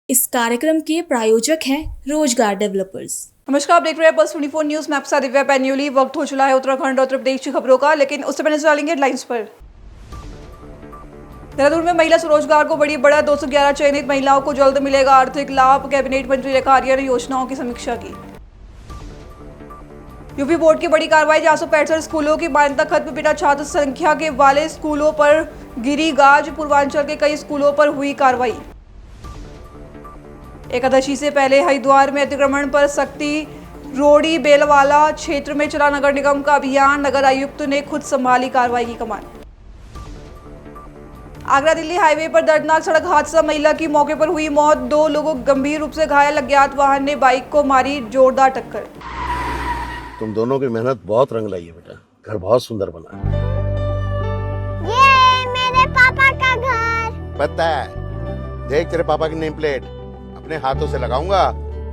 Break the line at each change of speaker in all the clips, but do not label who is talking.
इस कार्यक्रम के प्रायोजक हैं रोजगार डेवलपर्स।
नमस्कार, आप देख रहे हैं पल्स 24 न्यूज में आपके साथ दिव्या पैन्यूली। वक्त हो चला है उत्तराखंड और उत्तर प्रदेश की खबरों का, लेकिन उससे पहले चलेंगे हेडलाइंस पर। देहरादून में महिला स्वरोजगार को बड़ी बढ़त, 211 चयनित महिलाओं को जल्द मिलेगा आर्थिक लाभ। कैबिनेट मंत्री रेखा आर्या ने योजनाओं की समीक्षा की। यूपी बोर्ड की बड़ी कार्रवाई, 465 स्कूलों की मान्यता खत्म, बिना छात्र संख्या के वाले स्कूलों पर गिरी गाज। पूर्वांचल के कई स्कूलों पर हुई कार्रवाई। एकादशी से पहले हरिद्वार में अतिक्रमण पर सख्ती, रोड़ी बेलवाला क्षेत्र में चला नगर निगम का अभियान। नगर आयुक्त ने खुद संभाली कार्रवाई की कमान। आगरा दिल्ली हाईवे पर दर्दनाक सड़क हादसा, महिला की मौके पर हुई मौत, 2 लोगों गंभीर रूप से घायल। अज्ञात वाहन ने बाइक को मारी जोरदार टक्कर।
तुम दोनों की मेहनत बहुत रंग लाई है बेटा, घर बहुत सुंदर बना है।
ये मेरे पापा का घर।
पता है, देख तेरे पापा की नेम प्लेट अपने हाथों से लगाऊंगा।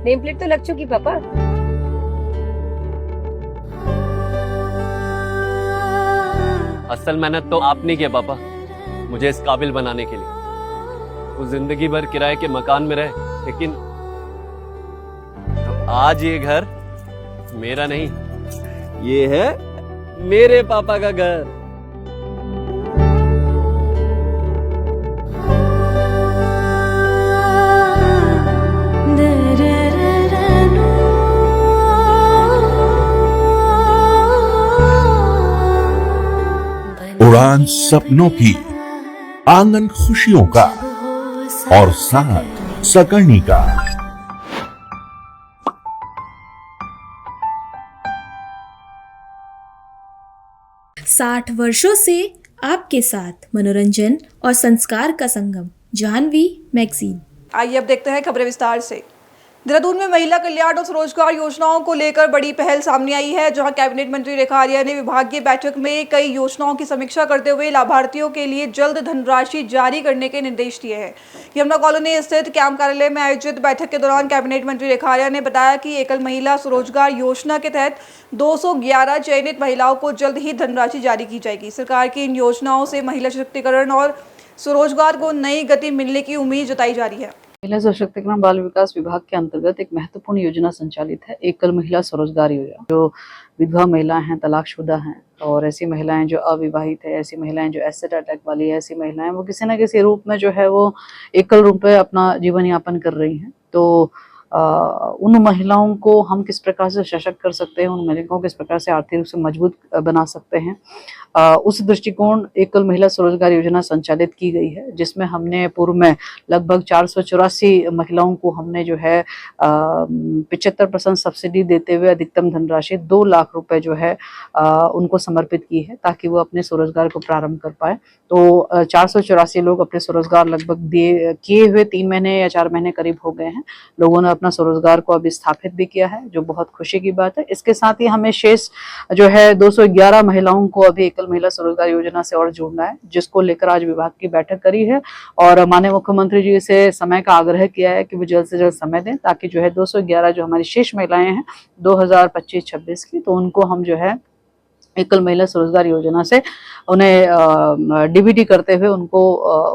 नेम प्लेट तो लग चुकी पापा।
असल मेहनत तो आपने किया पापा, मुझे इस काबिल बनाने के लिए। वो जिंदगी भर किराए के मकान में रहे, लेकिन तो आज ये घर मेरा नहीं, ये है मेरे पापा का घर।
उड़ान सपनों की, आंगन खुशियों का और साथ सकर्णी का।
साठ वर्षों से आपके साथ मनोरंजन और संस्कार का संगम, जाह्नवी मैगजीन।
आइए अब देखते हैं खबरें विस्तार से। देहरादून में महिला कल्याण और स्वरोजगार योजनाओं को लेकर बड़ी पहल सामने आई है, जहां कैबिनेट मंत्री रेखा आर्या ने विभागीय बैठक में कई योजनाओं की समीक्षा करते हुए लाभार्थियों के लिए जल्द धनराशि जारी करने के निर्देश दिए हैं। यमुना कॉलोनी स्थित कैंप कार्यालय में आयोजित बैठक के दौरान कैबिनेट मंत्री रेखा आर्या ने बताया कि एकल महिला स्वरोजगार योजना के तहत 211 चयनित महिलाओं को जल्द ही धनराशि जारी की जाएगी। सरकार की इन योजनाओं से महिला सशक्तिकरण और स्वरोजगार को नई गति मिलने की उम्मीद जताई जा रही है।
महिला सशक्तिकरण बाल विकास विभाग के अंतर्गत एक महत्वपूर्ण योजना संचालित है, एकल महिला स्वरोजगार योजना। जो विधवा महिला हैं, तलाकशुदा हैं और ऐसी महिलाएं जो अविवाहित है, ऐसी महिलाएं जो एसिड अटैक वाली है, ऐसी महिलाएं वो किसी न किसी रूप में जो है वो एकल रूप में अपना जीवन यापन कर रही हैं। तो उन महिलाओं को हम किस प्रकार से सशक्त कर सकते हैं, उन महिलाओं को किस प्रकार से आर्थिक रूप से मजबूत बना सकते हैं, उस दृष्टिकोण एकल महिला स्वरोजगार योजना संचालित की गई है, जिसमें हमने पूर्व में लगभग 484 महिलाओं को हमने जो है 75% सब्सिडी देते हुए अधिकतम धनराशि 2 लाख रुपए जो है उनको समर्पित की है, ताकि वो अपने स्वरोजगार को प्रारंभ कर पाए। तो 484 लोग अपने स्वरोजगार लगभग किए हुए 3 महीने या 4 महीने करीब हो गए हैं। लोगों ने अपना स्वरोजगार को अभी स्थापित भी किया है, जो बहुत खुशी की बात है। इसके साथ ही हमें शेष जो है 211 महिलाओं को अभी एकल महिला स्वरोजगार योजना से और जोड़ना है, जिसको लेकर आज विभाग की बैठक करी है और माननीय मुख्यमंत्री जी से समय का आग्रह किया है कि वो जल्द से जल्द समय दें, ताकि जो है 211 जो हमारी शेष महिलाएं हैं 2025-26 की, तो उनको हम जो है एकल महिला स्वरोजगार योजना से उन्हें डीबीटी करते हुए उनको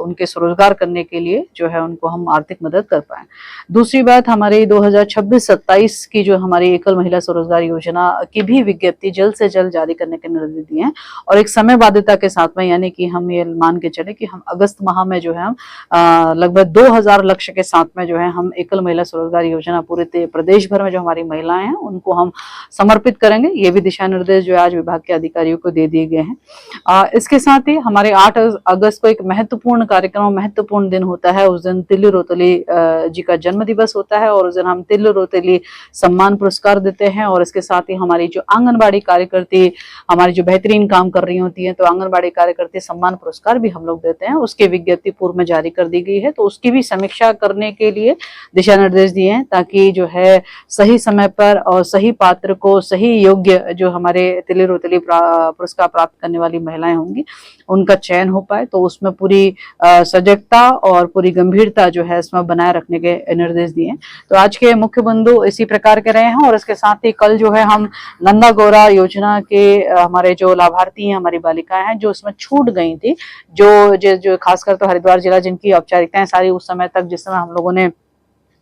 उनके स्वरोजगार करने के लिए जो है उनको हम आर्थिक मदद कर पाए। दूसरी बात, हमारी 2026-27 की जो हमारी एकल महिला स्वरोजगार योजना की भी विज्ञप्ति जल्द से जल्द जारी करने के निर्देश दिए हैं और एक समय बाध्यता के साथ में, यानी कि हम ये मान के चले कि हम अगस्त माह में जो है हम लगभग 2000 लक्ष्य के साथ में जो है हम एकल महिला स्वरोजगार योजना पूरे प्रदेश भर में जो हमारी महिलाएं हैं उनको हम समर्पित करेंगे। ये भी दिशा निर्देश जो आज विभाग के अधिकारियों को दे दिए गए हैं। इसके साथ ही हमारे 8 अगस्त को एक महत्वपूर्ण कार्यक्रम, महत्वपूर्ण दिन होता है। उस दिन तिल्लू रोतली जी का जन्म दिवस होता है और उस दिन हम तिल्लू रोतली सम्मान पुरस्कार देते हैं। और इसके साथ ही हमारी जो आंगनबाड़ी कार्यकर्ती हमारी जो बेहतरीन काम कर रही होती है, तो आंगनबाड़ी कार्यकर्ती सम्मान पुरस्कार भी हम लोग देते हैं। उसकी विज्ञप्ति पूर्व में जारी कर दी गई है, तो उसकी भी समीक्षा करने के लिए दिशा निर्देश दिए हैं, ताकि जो है सही समय पर और सही पात्र को, सही योग्य जो हमारे तिल्लू रोतली पुरस्कार प्राप्त करने वाली महिलाएं होंगी उनका चयन हो पाए। तो उसमें पूरी सजगता और पूरी गंभीरता जो है इसमें बनाए रखने के निर्देश दिए। तो आज के मुख्य बिंदु इसी प्रकार के रहे हैं। और इसके साथ ही कल जो है हम नंदा गौरा योजना के हमारे जो लाभार्थी हैं, हमारी बालिकाएं हैं जो उसमें छूट गई थी, जो खासकर तो हरिद्वार जिला जिनकी औपचारिकताएं सारी उस समय तक जिस समय हम लोगों ने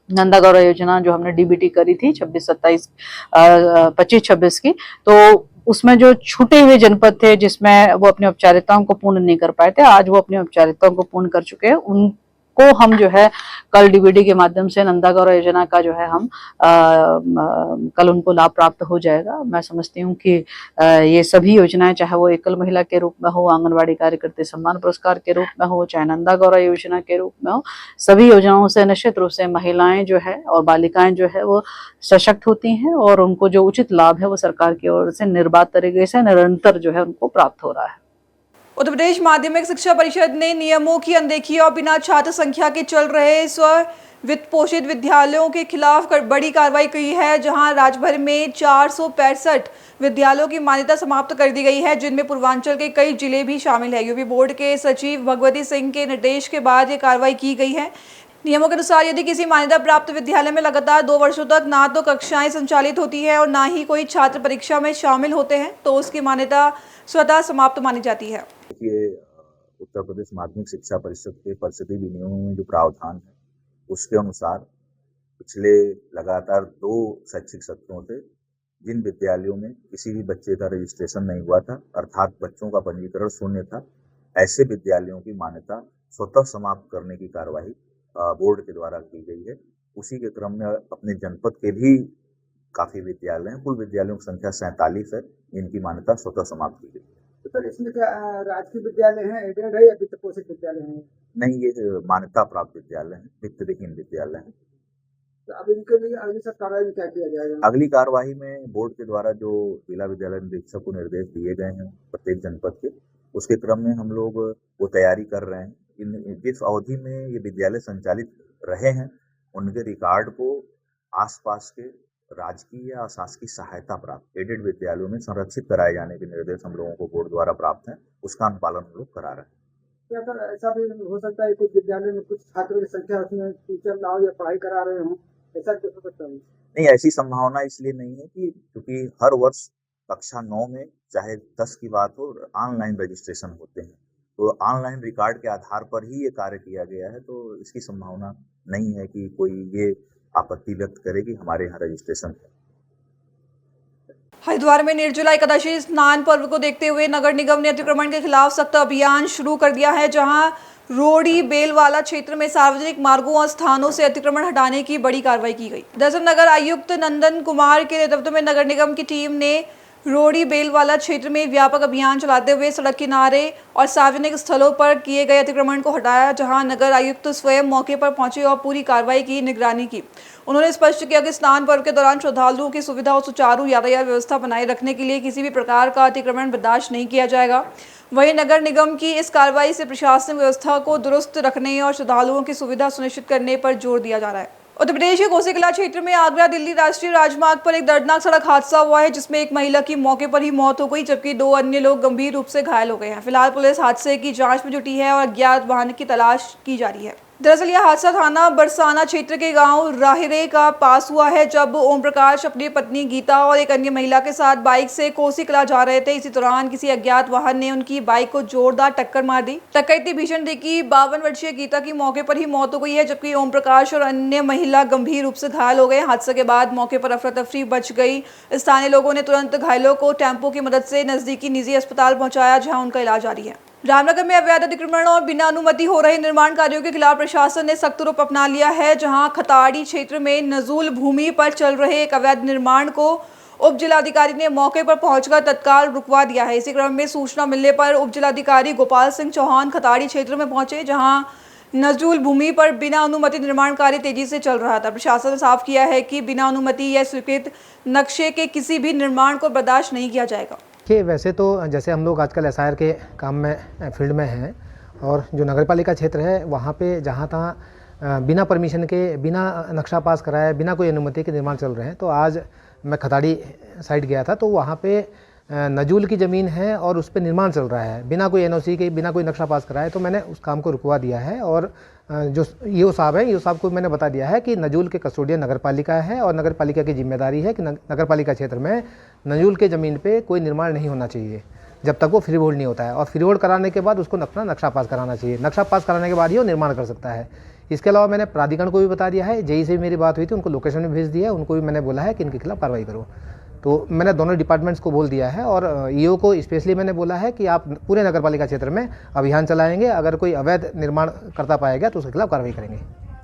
नंदा गौरव योजना जो हमने डीबीटी करी थी 25-26 की, तो उसमें जो छूटे हुए जनपद थे जिसमें वो अपनी औपचारिकताओं को पूर्ण नहीं कर पाए थे, आज वो अपनी औपचारिकताओं को पूर्ण कर चुके हैं। उनको हम जो है कल डीबीटी के माध्यम से नंदा गौरव योजना का जो है हम कल उनको लाभ प्राप्त हो जाएगा। मैं समझती हूँ कि ये सभी योजनाएं, चाहे वो एकल महिला के रूप में हो, आंगनबाड़ी कार्यकर्ता सम्मान पुरस्कार के रूप में हो, चाहे नंदा गौरव योजना के रूप में हो, सभी योजनाओं से निश्चित रूप से महिलाएं जो है और बालिकाएं जो है वो सशक्त होती हैं और उनको जो उचित लाभ है वो सरकार की ओर से निर्बाध तरीके से निरंतर जो है उनको प्राप्त हो रहा है।
उत्तर प्रदेश माध्यमिक शिक्षा परिषद ने नियमों की अनदेखी और बिना छात्र संख्या के चल रहे स्व वित्त पोषित विद्यालयों के खिलाफ बड़ी कार्रवाई की है, जहां राज्य भर में 465 विद्यालयों की मान्यता समाप्त कर दी गई है, जिनमें पूर्वांचल के कई जिले भी शामिल है। यूपी बोर्ड के सचिव भगवती सिंह के निर्देश के बाद ये कार्रवाई की गई है। नियमों के अनुसार यदि किसी मान्यता प्राप्त विद्यालय में लगातार 2 वर्षों तक ना तो कक्षाएं संचालित होती है और ना ही कोई छात्र परीक्षा में शामिल होते हैं, तो उसकी मान्यता स्वतः समाप्त मानी जाती है।
देखिए, उत्तर प्रदेश माध्यमिक शिक्षा परिषद के परिषदीय विनियमों में जो प्रावधान है उसके अनुसार पिछले लगातार 2 शैक्षिक सत्रों से जिन विद्यालयों में किसी भी बच्चे का रजिस्ट्रेशन नहीं हुआ था, अर्थात बच्चों का पंजीकरण शून्य था, ऐसे विद्यालयों की मान्यता स्वतः समाप्त करने की कार्यवाही बोर्ड के द्वारा की गई है। उसी के क्रम में अपने जनपद के भी काफी विद्यालय हैं, कुल विद्यालयों की संख्या 47 है, जिनकी मान्यता स्वतः समाप्त की गई है।
तो सर इसमें क्या राजकीय विद्यालय है, एडेड है या वित्त पोषित विद्यालय है?
नहीं, ये मान्यता प्राप्त विद्यालय है, वित्तविहीन विद्यालय है।
तो अब इनके लिए अगली सब कार्रवाई में क्या किया जाएगा?
अगली कार्यवाही में बोर्ड के द्वारा जो जिला विद्यालय निरीक्षक को निर्देश दिए गए हैं प्रत्येक जनपद के, उसके क्रम में हम लोग वो तैयारी कर रहे हैं। जिस अवधि में ये विद्यालय संचालित रहे हैं उनके रिकॉर्ड को आसपास के राजकीय या शासकीय सहायता प्राप्त एडेड विद्यालयों में संरक्षित कराए जाने के निर्देश हम लोगों को बोर्ड द्वारा प्राप्त हैं, उसका अनुपालन हम लोग करा रहे हैं।
क्या सर ऐसा भी हो सकता है कुछ विद्यालय में कुछ छात्रों की संख्या उसमें टीचर ना हो या पढ़ाई करा रहे हों, ऐसा कुछ हो सकता है?
नहीं, ऐसी संभावना इसलिए नहीं है कि क्योंकि हर वर्ष कक्षा 9 में चाहे 10 की बात हो ऑनलाइन रजिस्ट्रेशन होते हैं, तो ऑनलाइन रिकॉर्ड के आधार पर ही ये कार्य किया गया है, तो इसकी संभावना नहीं है कि कोई ये आपत्ति व्यक्त करे कि हमारे यहाँ रजिस्ट्रेशन है।
हरिद्वार में निर्जला एकादशी स्नान पर्व को देखते हुए नगर निगम ने अतिक्रमण के खिलाफ सख्त अभियान शुरू कर दिया है, जहां रोड़ी बेलवाला क्षेत्र में सार्वजनिक मार्गों और स्थानों से अतिक्रमण हटाने की बड़ी कार्रवाई की गई। दरअसल नगर आयुक्त नंदन कुमार के नेतृत्व में नगर निगम की टीम ने रोड़ी बेलवाला क्षेत्र में व्यापक अभियान चलाते हुए सड़क किनारे और सार्वजनिक स्थलों पर किए गए अतिक्रमण को हटाया, जहां नगर आयुक्त स्वयं मौके पर पहुंचे और पूरी कार्रवाई की निगरानी की। उन्होंने स्पष्ट किया कि स्नान पर्व के दौरान श्रद्धालुओं की सुविधा और सुचारू यातायात व्यवस्था बनाए रखने के लिए किसी भी प्रकार का अतिक्रमण बर्दाश्त नहीं किया जाएगा। वहीं नगर निगम की इस कार्रवाई से प्रशासनिक व्यवस्था को दुरुस्त रखने और श्रद्धालुओं की सुविधा सुनिश्चित करने पर जोर दिया जा रहा है। उत्तर प्रदेश के कोसीकला क्षेत्र में आगरा दिल्ली राष्ट्रीय राजमार्ग पर एक दर्दनाक सड़क हादसा हुआ है, जिसमें एक महिला की मौके पर ही मौत हो गई, जबकि 2 अन्य लोग गंभीर रूप से घायल हो गए हैं। फिलहाल पुलिस हादसे की जांच में जुटी है और अज्ञात वाहन की तलाश की जा रही है। दरअसल यह हादसा थाना बरसाना क्षेत्र के गांव राहिरे का पास हुआ है, जब ओम प्रकाश अपनी पत्नी गीता और एक अन्य महिला के साथ बाइक से कोसीकला जा रहे थे। इसी दौरान किसी अज्ञात वाहन ने उनकी बाइक को जोरदार टक्कर मार दी। टक्कर इतनी भीषण थी कि 52 वर्षीय गीता की मौके पर ही मौत हो गई है, जबकि ओम प्रकाश और अन्य महिला गंभीर रूप से घायल हो गए। हादसे के बाद मौके पर अफरा तफरी मच गई। स्थानीय लोगों ने तुरंत घायलों को टेम्पो की मदद से नजदीकी निजी अस्पताल पहुंचाया, जहां उनका इलाज जारी है। रामनगर में अवैध अतिक्रमण और बिना अनुमति हो रहे निर्माण कार्यों के खिलाफ प्रशासन ने सख्त रूप अपना लिया है, जहां खताड़ी क्षेत्र में नजूल भूमि पर चल रहे एक अवैध निर्माण को उप जिलाधिकारी ने मौके पर पहुंचकर तत्काल रुकवा दिया है। इसी क्रम में सूचना मिलने पर उप जिलाधिकारी गोपाल सिंह चौहान खताड़ी क्षेत्र में पहुंचे, जहां नजूल भूमि पर बिना अनुमति निर्माण कार्य तेजी से चल रहा था। प्रशासन ने साफ किया है कि बिना अनुमति या स्वीकृत नक्शे के किसी भी निर्माण को बर्दाश्त नहीं किया जाएगा।
कि वैसे तो जैसे हम लोग आजकल एसआईआर के काम में फील्ड में हैं, और जो नगरपालिका क्षेत्र है वहाँ पे जहाँ तहाँ बिना परमिशन के, बिना नक्शा पास कराए, बिना कोई अनुमति के निर्माण चल रहे हैं। तो आज मैं खताड़ी साइड गया था, तो वहाँ पे नजूल की ज़मीन है और उस पर निर्माण चल रहा है बिना कोई एनओसी के, बिना कोई नक्शा पास कराए। तो मैंने उस काम को रुकवा दिया है, और जो ईओ साहब है, ईओ साहब को मैंने बता दिया है कि नजूल के कस्टोडियन नगरपालिका है, और नगरपालिका की जिम्मेदारी है कि नगरपालिका क्षेत्र में नजूल के ज़मीन पे कोई निर्माण नहीं होना चाहिए जब तक वो फ्री होल्ड नहीं होता है, और फ्री होल्ड कराने के बाद उसको अपना नक्शा पास कराना चाहिए। नक्शा पास कराने के बाद ही वो निर्माण कर सकता है। इसके अलावा मैंने प्राधिकरण को भी बता दिया है, जेई से भी मेरी बात हुई थी, उनको लोकेशन में भेज दिया है, उनको भी मैंने बोला है कि इनके खिलाफ कार्रवाई करो। तो मैंने दोनों डिपार्टमेंट्स को बोल दिया है और ईओ को स्पेशली मैंने बोला है कि आप पूरे नगर पालिका क्षेत्र में अभियान चलाएंगे, अगर कोई अवैध निर्माण करता पाएगा तो उसके खिलाफ कार्रवाई करेंगे।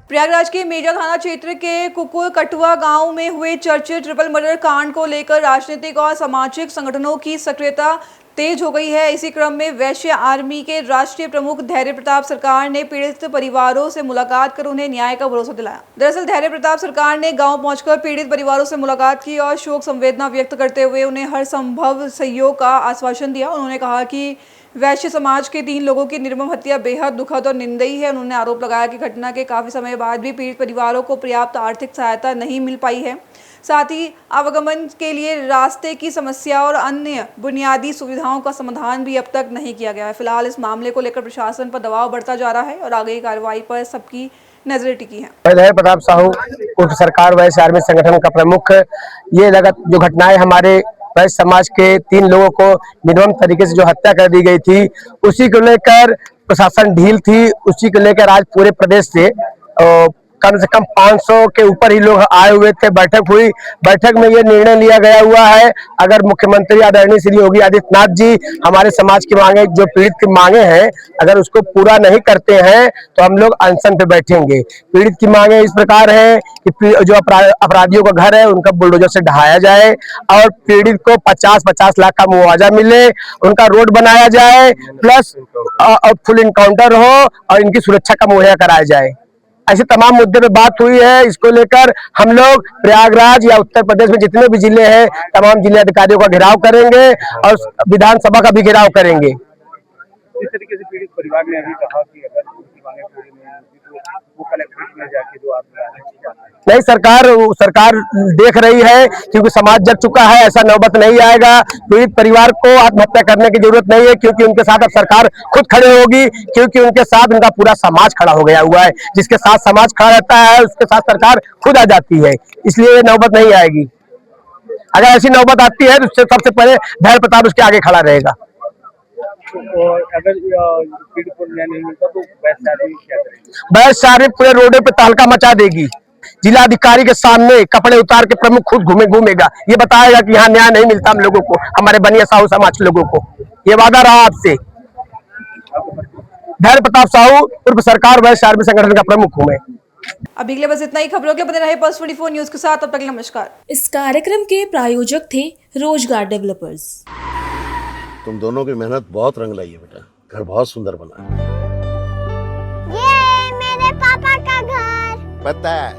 प्रयागराज के मेजा थाना क्षेत्र के कुकुर कटुआ गांव में हुए चर्चित ट्रिपल मर्डर कांड को लेकर राजनीतिक और सामाजिक संगठनों की सक्रियता तेज हो गई है। इसी क्रम में वैश्य आर्मी के राष्ट्रीय प्रमुख धैर्य प्रताप सरकार ने पीड़ित परिवारों से मुलाकात कर उन्हें न्याय का भरोसा दिलाया। दरअसल धैर्य प्रताप सरकार ने गांव पहुंचकर पीड़ित परिवारों से मुलाकात की और शोक संवेदना व्यक्त करते हुए उन्हें हर संभव सहयोग का आश्वासन दिया। उन्होंने कहा कि वैश्य समाज के 3 लोगों की निर्मम हत्या बेहद दुखद और निंदनीय है। उन्होंने आरोप लगाया कि घटना के काफी समय बाद भी पीड़ित परिवारों को पर्याप्त आर्थिक सहायता नहीं मिल पाई है। साथ ही आवागमन के लिए रास्ते की समस्या और अन्य बुनियादी सुविधाओं का समाधान भी अब तक नहीं किया गया है। फिलहाल इस मामले को लेकर प्रशासन पर दबाव बढ़ता जा रहा है और आगे की कार्रवाई पर सबकी नजरें टिकी हैं।
धैर्य प्रताप साहू उर्फ सरकार वैश्य आर्मी संगठन का प्रमुख, ये जो घटनाएं हमारे वैश्य समाज के 3 लोगों को निर्मम तरीके से जो हत्या कर दी गई थी, उसी को लेकर प्रशासन ढील थी। उसी को लेकर आज पूरे प्रदेश से कम से कम 500 के ऊपर ही लोग आए हुए थे। बैठक हुई, बैठक में ये निर्णय लिया गया हुआ है, अगर मुख्यमंत्री आदरणीय श्री योगी आदित्यनाथ जी हमारे समाज की मांगे, जो पीड़ित की मांगे हैं, अगर उसको पूरा नहीं करते हैं तो हम लोग अनशन पे बैठेंगे। पीड़ित की मांगे इस प्रकार है कि जो अपराधियों का घर है उनका बुलडोजर से ढहाया जाए और पीड़ित को 50-50 लाख का मुआवजा मिले, उनका रोड बनाया जाए, प्लस फुल इनकाउंटर हो और इनकी सुरक्षा का मुहैया कराया जाए। ऐसे तमाम मुद्दे पे बात हुई है। इसको लेकर हम लोग प्रयागराज या उत्तर प्रदेश में जितने भी जिले हैं, तमाम जिले अधिकारियों का घेराव करेंगे और विधानसभा का भी घेराव करेंगे।
इस तरीके से पीड़ित परिवार ने अभी कहा कि अगर उनकी मांगे पूरी नहीं होती तो वो कलेक्ट्रेट में जाके जो आप नहीं, सरकार देख रही है, क्योंकि समाज जग चुका है, ऐसा नौबत नहीं आएगा। पीड़ित परिवार को आत्महत्या करने की जरूरत नहीं है, क्योंकि उनके साथ अब सरकार खुद खड़े होगी, क्योंकि उनके साथ उनका पूरा समाज खड़ा हो गया हुआ है। जिसके साथ समाज खड़ा रहता है उसके साथ सरकार खुद आ जाती है, इसलिए ये नौबत नहीं आएगी। अगर ऐसी नौबत आती है तो उससे सबसे पहले धैर्य प्रताप उसके आगे खड़ा रहेगा। और अगर पीड़ित को न्याय नहीं मिलता तो वैश्य आर्मी क्या करेगी?
वैश्य आर्मी पूरे रोडे पे तहलका मचा देगी। जिलाधिकारी के सामने कपड़े उतार के प्रमुख खुद घूमेगा, ये बताएगा कि यहाँ न्याय नहीं मिलता हम लोगों को, हमारे बनिया साहू समाज के लोगों को। ये वादा रहा आपसे। धैर्य प्रताप साहू उर्फ सरकार वैश्य आर्मी संगठन का प्रमुख हूँ मैं।
अभी के लिए बस इतना ही। खबरों के लिए बने रहे पल्स 24 न्यूज के साथ। तब तक नमस्कार।
इस कार्यक्रम के प्रायोजक थे रोजगार डेवलपर्स।
तुम दोनों की मेहनत बहुत रंग लाई है बेटा, घर बहुत सुंदर बना है।
ये मेरे पापा का घर।
पता है,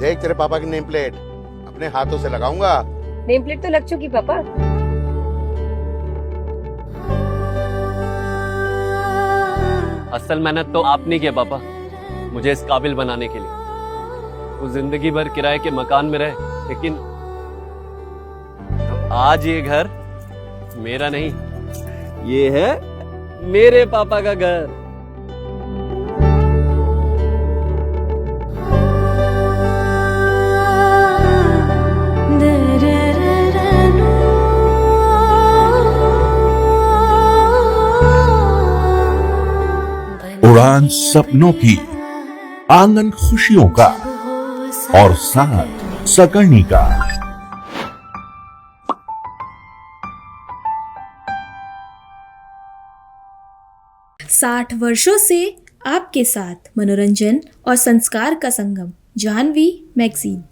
देख तेरे पापा की नेम प्लेट अपने हाथों से लगाऊंगा।
नेम प्लेट तो लग चुकी पापा।
असल मेहनत तो आपने की है पापा, मुझे इस काबिल बनाने के लिए। वो जिंदगी भर किराए के मकान में रहे, लेकिन आज ये घर मेरा नहीं, ये है मेरे पापा का घर।
उड़ान सपनों की, आंगन खुशियों का और साथ सकर्णी का।
60 वर्षों से आपके साथ मनोरंजन और संस्कार का संगम, जाह्नवी मैगजीन।